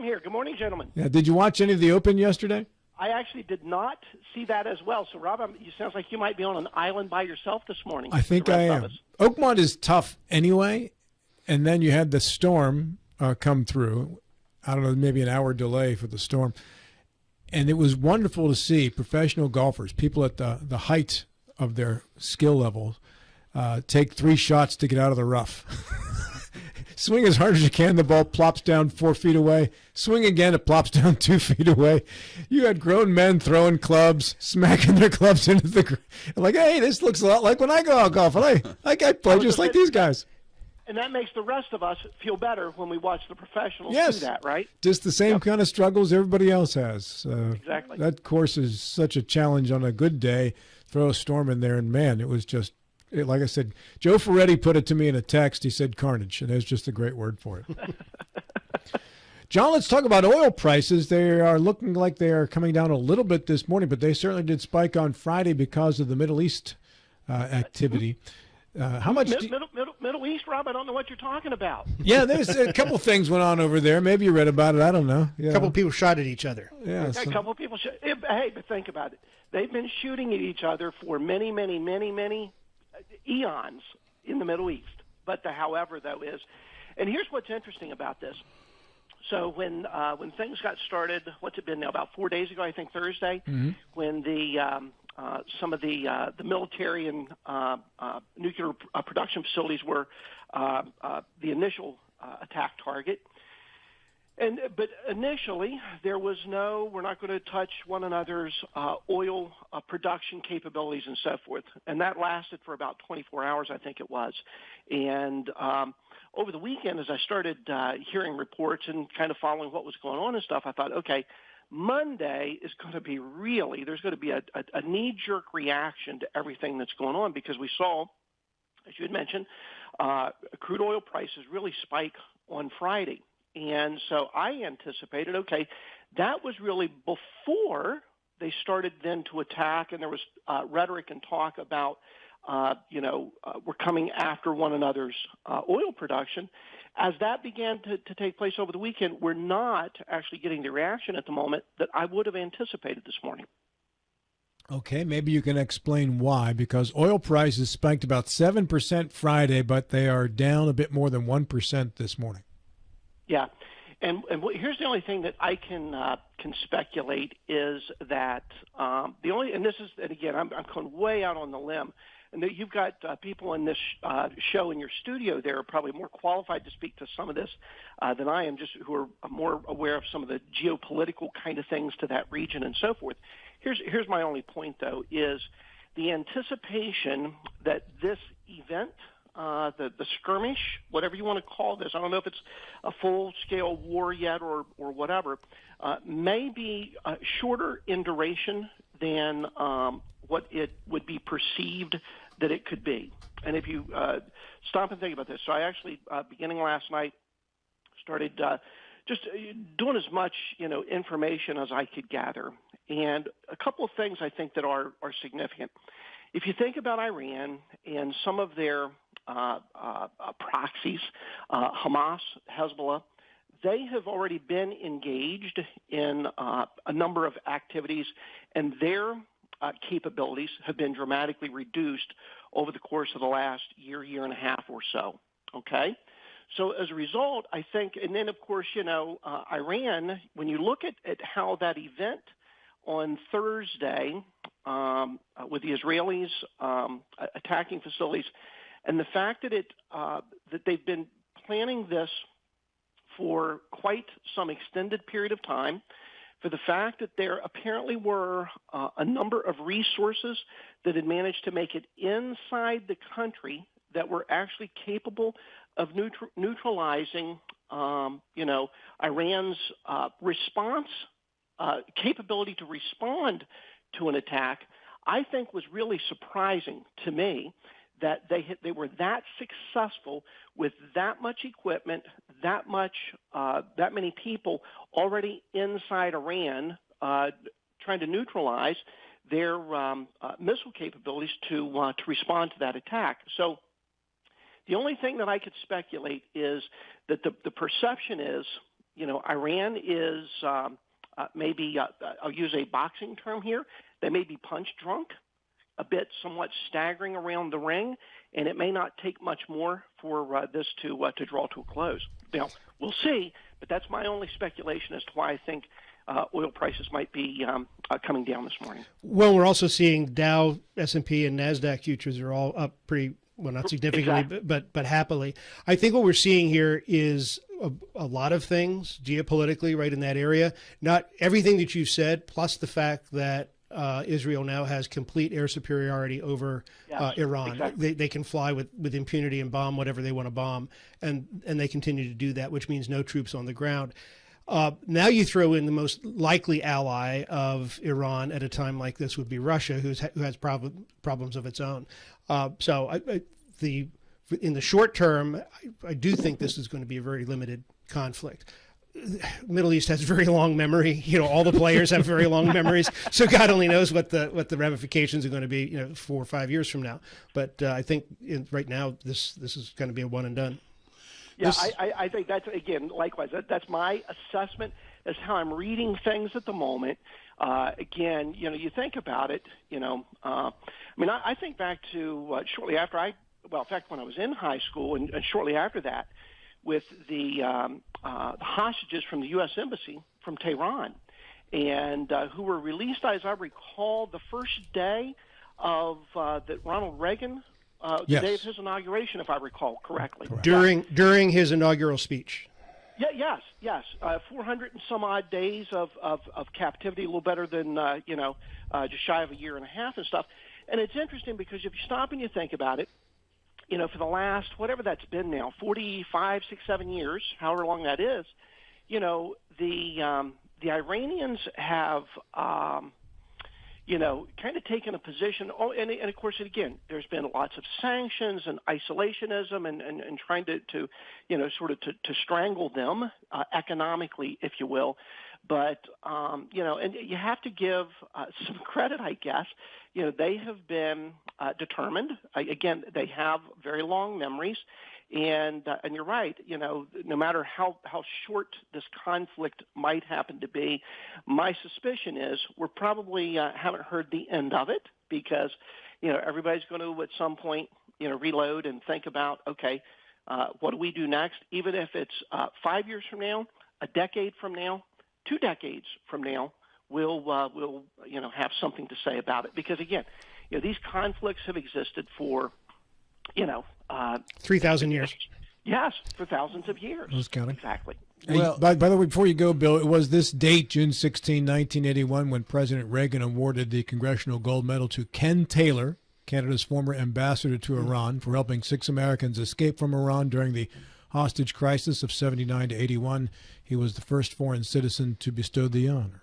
I'm here. Good morning, gentlemen. Yeah. Did you watch any of the Open yesterday? I actually did not see that as well. So, Rob, it sounds like you might be on an island by yourself this morning. I think I am. Oakmont is tough anyway, and then you had the storm come through. I don't know, maybe an hour delay for the storm. And it was wonderful to see professional golfers, people at the height of their skill level, take 3 shots to get out of the rough. Swing as hard as you can. The ball plops down 4 feet away. Swing again. It plops down 2 feet away. You had grown men throwing clubs, smacking their clubs into the ground. Like, hey, this looks a lot like when I go out golfing. I play just like these guys. And that makes the rest of us feel better when we watch the professionals do that, right? Just the same kind of struggles everybody else has. Exactly. That course is such a challenge on a good day. Throw a storm in there, and, man, it was just, like I said, Joe Ferretti put it to me in a text. He said carnage, and it's just a great word for it. John, let's talk about oil prices. They are looking like they are coming down a little bit this morning, but they certainly did spike on Friday because of the Middle East activity. How much? Middle East, Rob? I don't know what you're talking about. Yeah, there's a couple things went on over there. Maybe you read about it. I don't know. Yeah. A couple people shot at each other. Yeah, a couple people. Hey, but think about it. They've been shooting at each other for many eons in the Middle East. But the however, though, is, and here's what's interesting about this. So when things got started, what's it been now? About 4 days ago, I think Thursday, when some of the military and nuclear production facilities were the initial attack target. But initially, there was we're not going to touch one another's oil production capabilities and so forth. And that lasted for about 24 hours, I think it was. And over the weekend, as I started hearing reports and kind of following what was going on and stuff, I thought, okay, Monday is going to be there's going to be a knee-jerk reaction to everything that's going on, because we saw, as you had mentioned, crude oil prices really spike on Friday. And so I anticipated, okay, that was really before they started then to attack, and there was rhetoric and talk about, we're coming after one another's oil production. As that began to take place over the weekend, we're not actually getting the reaction at the moment that I would have anticipated this morning. Okay, maybe you can explain why, because oil prices spiked about 7% Friday, but they are down a bit more than 1% this morning. Yeah, and here's the only thing that I can speculate is that and again, I'm going way out on the limb, and that you've got people in this show in your studio there are probably more qualified to speak to some of this than I am, just who are more aware of some of the geopolitical kind of things to that region and so forth. Here's my only point, though, is the anticipation that this event, the skirmish, whatever you want to call this, I don't know if it's a full-scale war yet or whatever, may be shorter in duration than what it would be perceived that it could be. And if you stop and think about this, so I actually, beginning last night, started just doing as much, information as I could gather. And a couple of things I think that are significant. If you think about Iran and some of their proxies, Hamas, Hezbollah, they have already been engaged in a number of activities, and their capabilities have been dramatically reduced over the course of the last year and a half or so. Okay? So as a result, I think, and then of course, Iran, when you look at how that event on Thursday with the Israelis attacking facilities, and the fact that that they've been planning this for quite some extended period of time, for the fact that there apparently were a number of resources that had managed to make it inside the country that were actually capable of neutralizing, Iran's response capability to respond to an attack, I think was really surprising to me that they were that successful with that much equipment, that many people already inside Iran trying to neutralize their missile capabilities to respond to that attack. So the only thing that I could speculate is that the perception is Iran is maybe, I'll use a boxing term here, they may be punch drunk, a bit somewhat staggering around the ring, and it may not take much more for this to draw to a close. Now, we'll see, but that's my only speculation as to why I think oil prices might be coming down this morning. Well, we're also seeing Dow, S&P, and NASDAQ futures are all up pretty, well, not significantly, exactly. but happily. I think what we're seeing here is a lot of things geopolitically right in that area. Not everything that you said, plus the fact that Israel now has complete air superiority over Iran. Exactly. They can fly with impunity and bomb whatever they want to bomb, and they continue to do that, which means no troops on the ground. Now you throw in the most likely ally of Iran at a time like this would be Russia, who has problems of its own. In the short term, I do think this is going to be a very limited conflict. Middle East has very long memory. All the players have very long memories. So God only knows what the ramifications are going to be, 4 or 5 years from now. But I think right now this is going to be a one and done. Yeah, I think that's, again, likewise. That's my assessment as how I'm reading things at the moment. Again, you think about it, I think back to shortly after in fact, when I was in high school and shortly after that, with the hostages from the U.S. Embassy from Tehran, and who were released, as I recall, the first day of that Ronald Reagan, the day of his inauguration, if I recall correctly. Correct. During his inaugural speech. Yeah, yes. 400 and some odd days of captivity, a little better than, just shy of a year and a half and stuff. And it's interesting because if you stop and you think about it, for the last, whatever that's been now, 45, 6, 7 years, however long that is, the Iranians have, kind of taken a position. Oh, and of course, again, there's been lots of sanctions and isolationism and trying to strangle them economically, if you will. But, and you have to give some credit, I guess. They have been determined. Again, they have very long memories. And you're right, no matter how short this conflict might happen to be, my suspicion is we're probably haven't heard the end of it because, everybody's going to at some point, reload and think about, okay, what do we do next? Even if it's 5 years from now, a decade from now, 2 decades from now, we'll have something to say about it. Because again, these conflicts have existed for 3,000 years. Yes, for thousands of years. Who's counting? Exactly. Well, by the way, before you go, Bill, it was this date, June 16, 1981, when President Reagan awarded the Congressional Gold Medal to Ken Taylor, Canada's former ambassador to Iran, for helping 6 Americans escape from Iran during the hostage crisis of 79 to 81. He was the first foreign citizen to bestow the honor.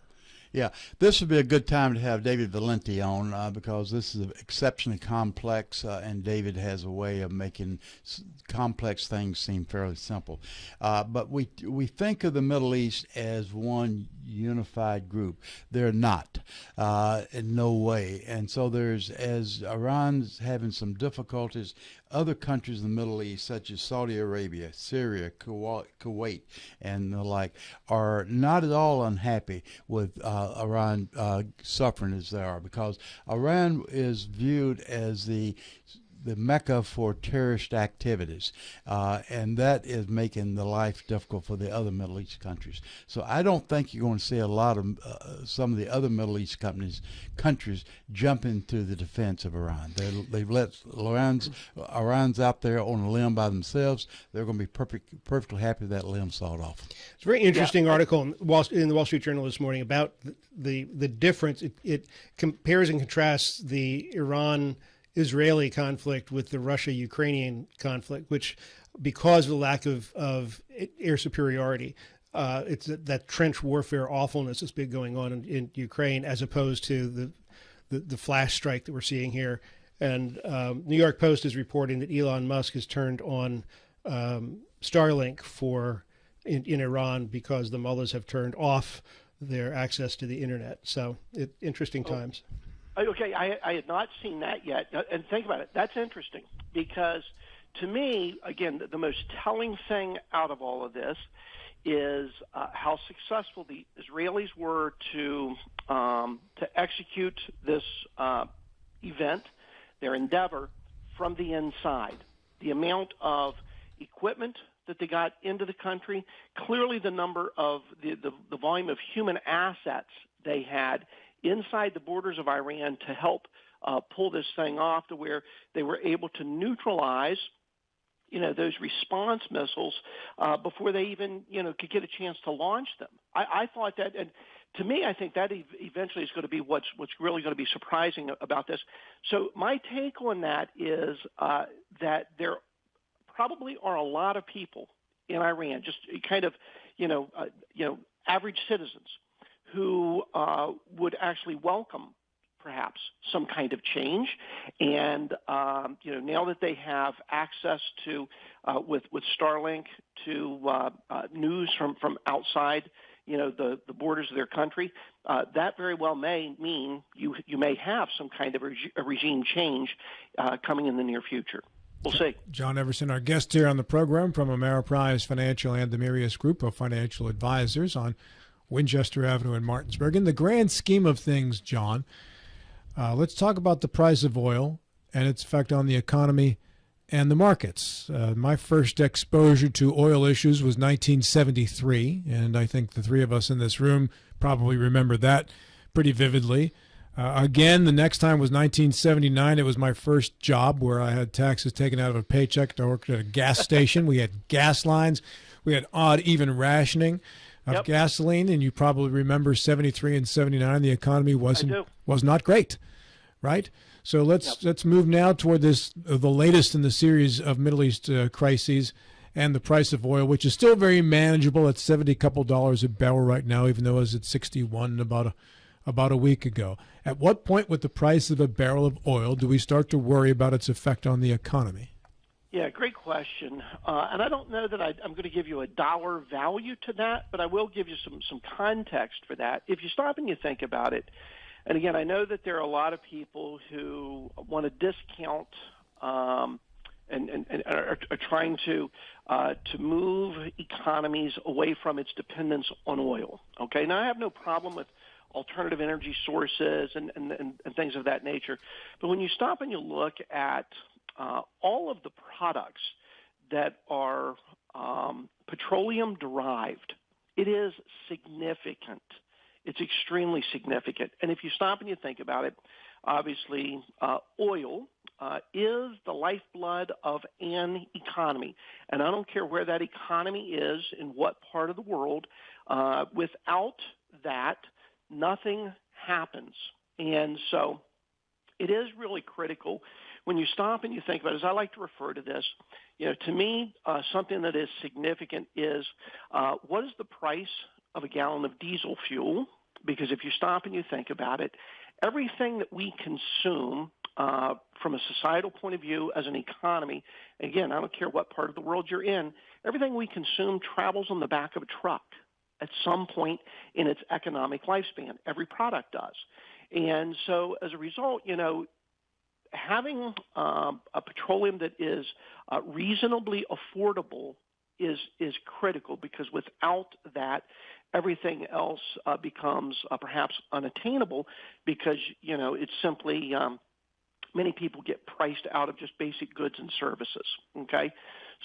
Yeah, this would be a good time to have David Valenti on because this is exceptionally complex, and David has a way of making complex things seem fairly simple. But we think of the Middle East as one unified group. They're not, in no way. And so as Iran's having some difficulties, other countries in the Middle East, such as Saudi Arabia, Syria, Kuwait, and the like, are not at all unhappy with Iran suffering as they are, because Iran is viewed as the mecca for terrorist activities, and that is making the life difficult for the other Middle East countries. So I don't think you're going to see a lot of some of the other Middle East countries jump into the defense of Iran. They've let Iran's out there on a limb by themselves. They're going to be perfectly happy with that limb sawed off. It's a very interesting article in the Wall Street Journal this morning about the difference. It compares and contrasts the Iran-Israeli conflict with the Russia-Ukrainian conflict, which, because of the lack of air superiority, it's that trench warfare awfulness that's been going on in Ukraine, as opposed to the flash strike that we're seeing here. And New York Post is reporting that Elon Musk has turned on Starlink in Iran because the mullahs have turned off their access to the internet. So interesting times. Okay, I had not seen that yet. And think about it. That's interesting because, to me, again, the most telling thing out of all of this is how successful the Israelis were to execute this event, their endeavor, from the inside. The amount of equipment that they got into the country, clearly the number of the volume of human assets they had inside the borders of Iran to help pull this thing off, to where they were able to neutralize those response missiles before they even, could get a chance to launch them. I thought that, and to me, I think that eventually is going to be what's really going to be surprising about this. So my take on that is that there probably are a lot of people in Iran, just kind of, average citizens, who would actually welcome perhaps some kind of change. And, now that they have access to, with Starlink, to news from outside, the borders of their country, that very well may mean you may have some kind of a regime change coming in the near future. We'll see. John Everson, our guest here on the program from Ameriprise Financial and the Mirius Group of Financial Advisors on Winchester Avenue in Martinsburg. In the grand scheme of things, John, let's talk about the price of oil and its effect on the economy and the markets. My first exposure to oil issues was 1973, and I think the three of us in this room probably remember that pretty vividly. Again, the next time was 1979. It was my first job where I had taxes taken out of a paycheck to work at a gas station. We had gas lines. We had odd, even rationing of gasoline, and you probably remember 73 and 79. The economy was not great, right? So let's move now toward this, the latest in the series of Middle East crises, and the price of oil, which is still very manageable at $70 couple dollars a barrel right now, even though it was at 61 about a week ago. At what point with the price of a barrel of oil do we start to worry about its effect on the economy? Yeah, great question. And I don't know that I'm going to give you a dollar value to that, but I will give you some context for that. If you stop and you think about it, and again, I know that there are a lot of people who want to discount and are trying to move economies away from its dependence on oil. Okay, now I have no problem with alternative energy sources and things of that nature, but when you stop and you look at all of the products that are petroleum derived, it is significant. It's extremely significant. And if you stop and you think about it, obviously oil is the lifeblood of an economy. And I don't care where that economy is, in what part of the world, without that, nothing happens. And so it is really critical when you stop and you think about it, as I like to refer to this, to me, something that is significant is what is the price of a gallon of diesel fuel? Because if you stop and you think about it, everything that we consume from a societal point of view as an economy, again, I don't care what part of the world you're in, everything we consume travels on the back of a truck at some point in its economic lifespan. Every product does. And so as a result, having a petroleum that is reasonably affordable is critical, because without that, everything else becomes perhaps unattainable, because, it's simply many people get priced out of just basic goods and services. Okay,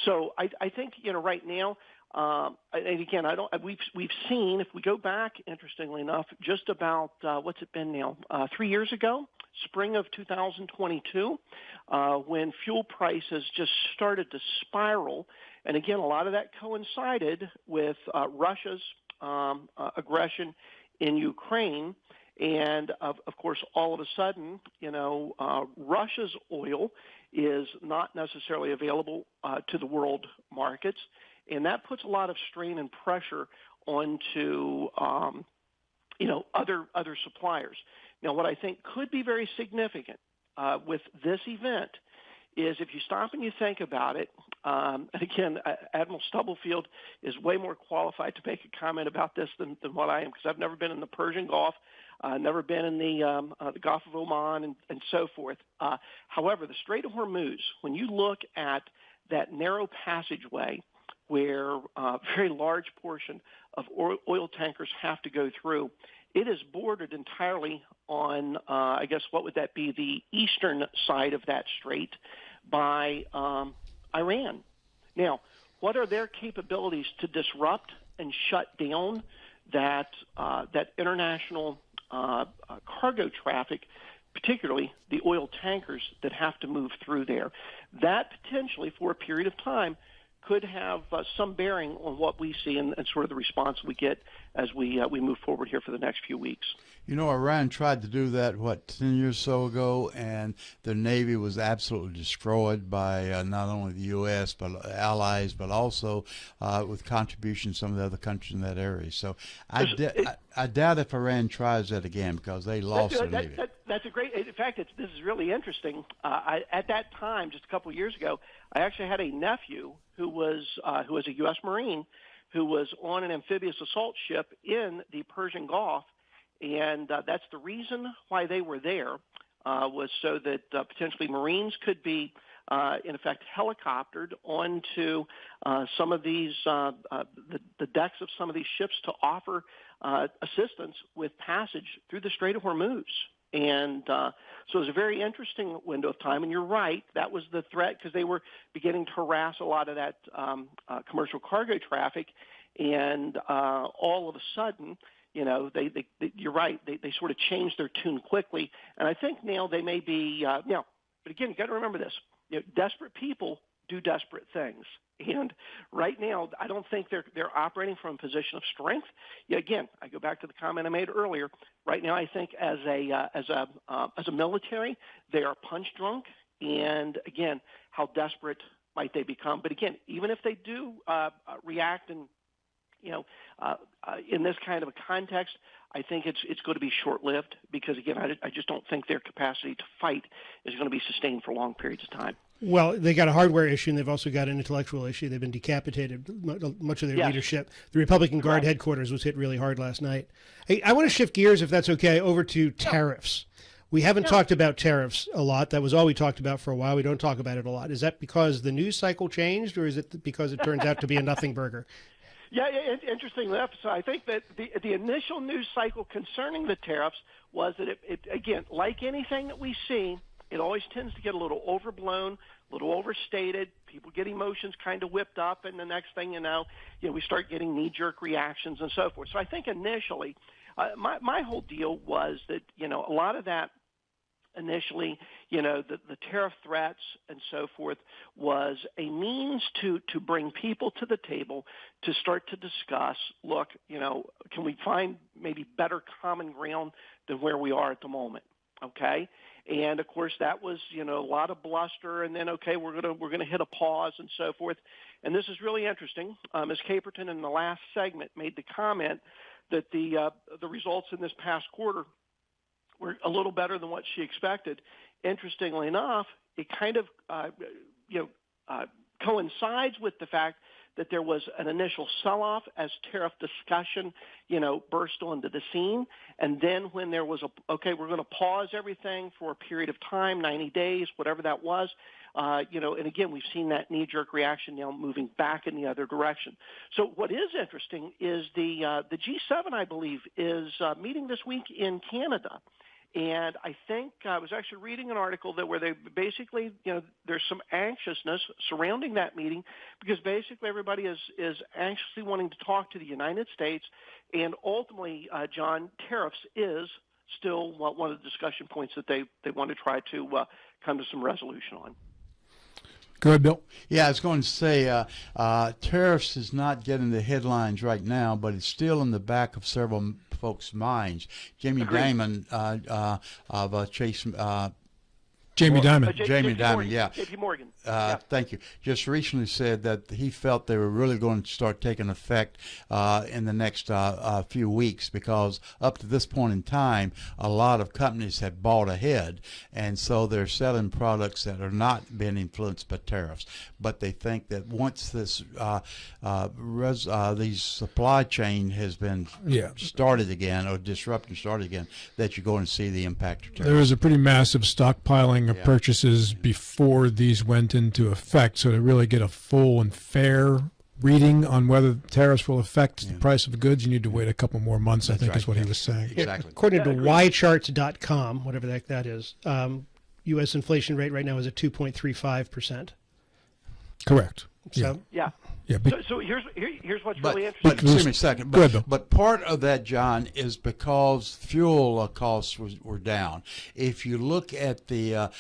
so I think right now, and again, we've seen, if we go back, interestingly enough, just about what's it been now, 3 years ago, spring of 2022, when fuel prices just started to spiral, and again, a lot of that coincided with Russia's aggression in Ukraine. And of course, all of a sudden, Russia's oil is not necessarily available to the world markets, and that puts a lot of strain and pressure onto other suppliers. Now, what I think could be very significant with this event is, if you stop and you think about it, and again, Admiral Stubblefield is way more qualified to make a comment about this than what I am, because I've never been in the Persian Gulf, never been in the Gulf of Oman, and so forth. However, the Strait of Hormuz, when you look at that narrow passageway where a very large portion of oil tankers have to go through. It is bordered entirely on, I guess, what would that be, the eastern side of that strait by Iran. Now, what are their capabilities to disrupt and shut down that international cargo traffic, particularly the oil tankers that have to move through there? That potentially, for a period of time, could have some bearing on what we see and sort of the response we get as we move forward here for the next few weeks. You know, Iran tried to do that, 10 years or so ago, and their Navy was absolutely destroyed by not only the U.S., but allies, but also with contributions from some of the other countries in that area. So I doubt if Iran tries that again, because they lost their Navy. That's a great. In fact, this is really interesting. At that time, just a couple of years ago, I actually had a nephew who was a U.S. Marine who was on an amphibious assault ship in the Persian Gulf, and that's the reason why they were there, was so that potentially Marines could be, in effect, helicoptered onto some of these, the decks of some of these ships to offer assistance with passage through the Strait of Hormuz. And so it was a very interesting window of time. And you're right, that was the threat, because they were beginning to harass a lot of that commercial cargo traffic. And all of a sudden, you know, you're right, they sort of changed their tune quickly. And I think now they may be, now, but again, you got to remember this, you know, desperate people do desperate things. And right now, I don't think they're operating from a position of strength. Yeah, again, I go back to the comment I made earlier. Right now, I think as a military, they are punch drunk. And again, how desperate might they become? But again, even if they do react and, you know, in this kind of a context, I think it's going to be short-lived, because again, I just don't think their capacity to fight is going to be sustained for long periods of time. Well, they got a hardware issue, and they've also got an intellectual issue. They've been decapitated, much of their leadership. The Republican Guard headquarters was hit really hard last night. Hey, I want to shift gears, if that's okay, over to tariffs. We haven't talked about tariffs a lot. That was all we talked about for a while. We don't talk about it a lot. Is that because the news cycle changed, or is it because it turns out to be a nothing burger? Yeah, interesting. So I think that the initial news cycle concerning the tariffs was that it again, like anything that we see, it always tends to get a little overblown, a little overstated. People get emotions kind of whipped up, and the next thing you know, we start getting knee-jerk reactions and so forth. So I think initially, my whole deal was that, a lot of that initially, the tariff threats and so forth was a means to bring people to the table to start to discuss, look, can we find maybe better common ground than where we are at the moment, okay? And of course, that was a lot of bluster, and then we're gonna hit a pause and so forth. And this is really interesting. Ms. Caperton in the last segment made the comment that the results in this past quarter were a little better than what she expected. Interestingly enough, it kind of coincides with the fact that there was an initial sell-off as tariff discussion, burst onto the scene. And then when there was we're going to pause everything for a period of time, 90 days, whatever that was, and again, we've seen that knee-jerk reaction now moving back in the other direction. So what is interesting is the G7, I believe, is meeting this week in Canada. And I think I was actually reading an article where they basically, there's some anxiousness surrounding that meeting, because basically everybody is anxiously wanting to talk to the United States, and ultimately, John, tariffs is still one of the discussion points that they want to try to come to some resolution on. Go ahead, Bill. Yeah, I was going to say tariffs is not getting the headlines right now, but it's still in the back of several folks' minds. Jamie Dimon of Chase. Jamie Dimon. Jamie Dimon, yeah. JP Morgan. Thank you. Just recently said that he felt they were really going to start taking effect in the next few weeks, because up to this point in time, a lot of companies have bought ahead, and so they're selling products that are not being influenced by tariffs. But they think that once this these supply chain has been started again, or disruption started again, that you're going to see the impact of tariffs. There was a pretty massive stockpiling of purchases before these went into effect, so to really get a full and fair reading on whether tariffs will affect the price of goods, you need to wait a couple more months, I think is what he was saying. Exactly. According to ycharts.com, whatever the heck that is, U.S. inflation rate right now is at 2.35%. Correct. So Yeah. Yeah, So here's what's really interesting. But excuse me a second. Go ahead, Bill. But part of that, John, is because fuel costs were down. If you look at the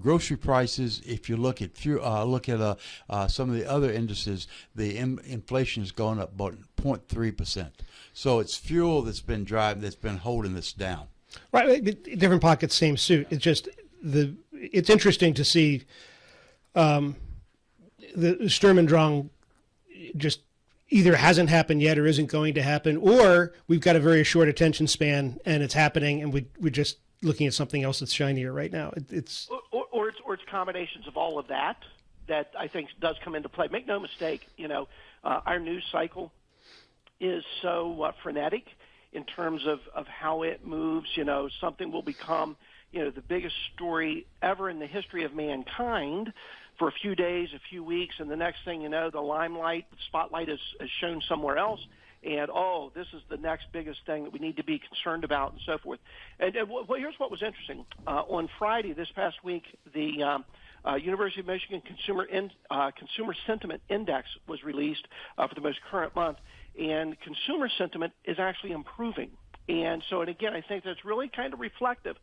grocery prices, if you look at some of the other indices, the inflation has gone up about 0.3%. So it's fuel that's been holding this down. right, different pockets, same suit. It's just it's interesting to see the Sturm and Drang just either hasn't happened yet or isn't going to happen, or we've got a very short attention span and it's happening and we're just looking at something else that's shinier right now. It's combinations of all of that I think does come into play. Make no mistake, our news cycle is so frenetic in terms of how it moves. Something will become, the biggest story ever in the history of mankind for a few days, a few weeks, and the next thing you know, the spotlight is shown somewhere else, and this is the next biggest thing that we need to be concerned about, and so forth. And here's what was interesting. On Friday this past week, the University of Michigan Consumer Sentiment Index was released for the most current month, and consumer sentiment is actually improving. And again, I think that's really kind of reflective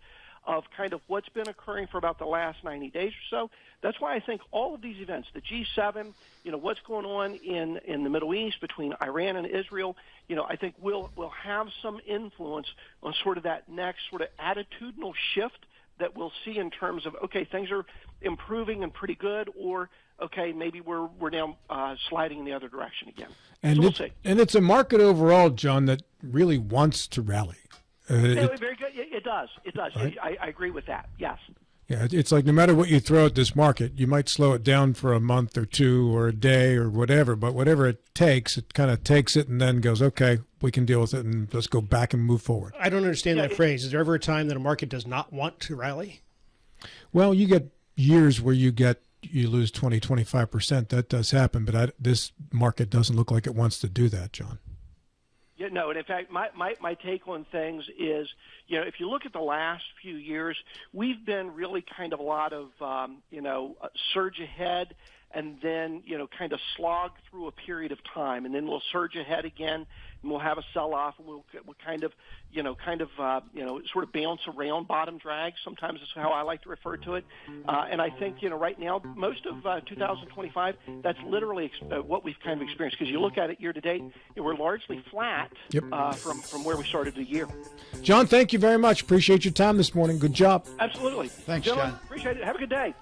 of kind of what's been occurring for about the last 90 days or so. That's why I think all of these events, the G7, what's going on in the Middle East between Iran and Israel, I think will have some influence on sort of that next sort of attitudinal shift that we'll see in terms of, okay, things are improving and pretty good, or okay, maybe we're now sliding in the other direction again. And we'll see. And it's a market overall, John, that really wants to rally. Very good. It does. Right? I agree with that. Yes. Yeah, it's like no matter what you throw at this market, you might slow it down for a month or two or a day or whatever, but whatever it takes, it kind of takes it and then goes, okay, we can deal with it and let's go back and move forward. I don't understand that phrase. Is there ever a time that a market does not want to rally? Well, you get years where you lose 20, 25%. That does happen, but this market doesn't look like it wants to do that, John. Yeah, no, and in fact, my take on things is, if you look at the last few years, we've been really kind of a lot of, surge ahead and then, kind of slog through a period of time, and then we'll surge ahead again, and we'll have a sell-off, and we'll kind of sort of bounce around, bottom drag. Sometimes is how I like to refer to it. And I think, right now, most of 2025, that's literally what we've kind of experienced. Because you look at it year to date, we're largely flat from where we started the year. John, thank you very much. Appreciate your time this morning. Good job. Absolutely. Thanks, Gentlemen, John. appreciate it. Have a good day.